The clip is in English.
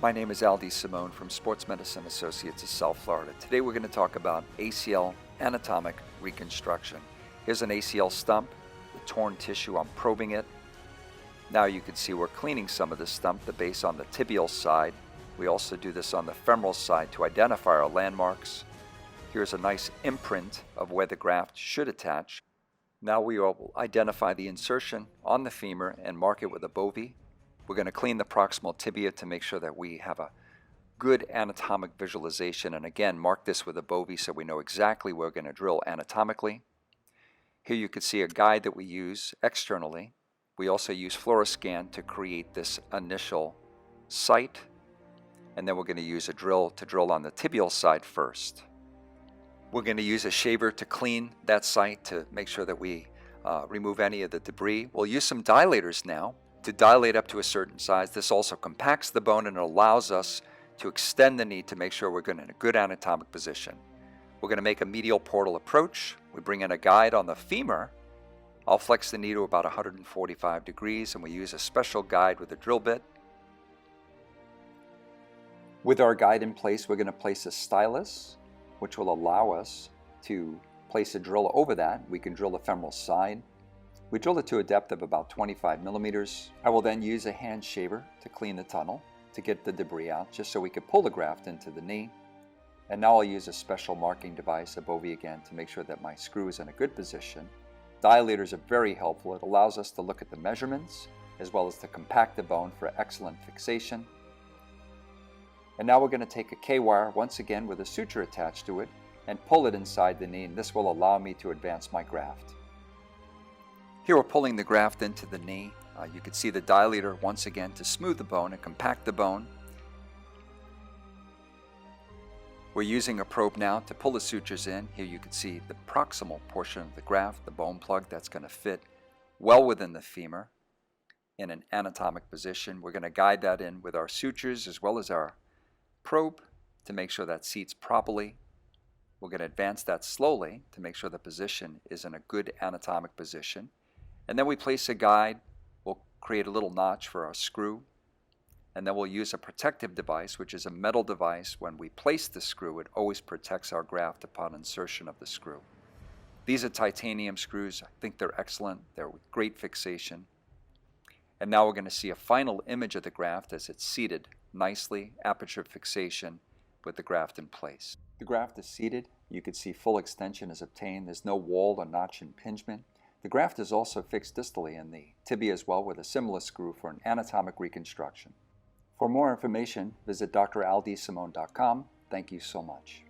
My name is DeSimone from Sports Medicine Associates of South Florida. Today we're going to talk about ACL anatomic reconstruction. Here's an ACL stump with torn tissue. I'm probing it. Now you can see we're cleaning some of the stump, the base on the tibial side. We also do this on the femoral side to identify our landmarks. Here's a nice imprint of where the graft should attach. Now we will identify the insertion on the femur and mark it with a bovie. We're going to clean the proximal tibia to make sure that we have a good anatomic visualization, and again mark this with a bovie so we know exactly where we're going to drill anatomically. Here you can see a guide that we use externally. We also use fluoroscan to create this initial site, and then we're going to use a drill to drill on the tibial side first. We're going to use a shaver to clean that site to make sure that we remove any of the debris. We'll use some dilators now to dilate up to a certain size. This also compacts the bone and allows us to extend the knee to make sure we're in a good anatomic position. We're going to make a medial portal approach. We bring in a guide on the femur. I'll flex the knee to about 145 degrees, and we use a special guide with a drill bit. With our guide in place, we're going to place a stylus, which will allow us to place a drill over that. We can drill the femoral side. We drill it to a depth of about 25 millimeters. I will then use a hand shaver to clean the tunnel to get the debris out, just so we can pull the graft into the knee. And now I'll use a special marking device, a bovie again, to make sure that my screw is in a good position. Dilators are very helpful. It allows us to look at the measurements as well as to compact the bone for excellent fixation. And now we're going to take a K-wire, once again with a suture attached to it, and pull it inside the knee, and this will allow me to advance my graft. Here we're pulling the graft into the knee. You can see the dilator once again to smooth the bone and compact the bone. We're using a probe now to pull the sutures in. Here you can see the proximal portion of the graft, the bone plug that's going to fit well within the femur in an anatomic position. We're going to guide that in with our sutures as well as our probe to make sure that seats properly. We're going to advance that slowly to make sure the position is in a good anatomic position. And then we place a guide. We'll create a little notch for our screw. And then we'll use a protective device, which is a metal device. When we place the screw, it always protects our graft upon insertion of the screw. These are titanium screws. I think they're excellent. They're with great fixation. And now we're going to see a final image of the graft as it's seated nicely, aperture fixation with the graft in place. The graft is seated. You can see full extension is obtained. There's no wall or notch impingement. The graft is also fixed distally in the tibia as well with a similar screw for an anatomic reconstruction. For more information, visit draldesimone.com. Thank you so much.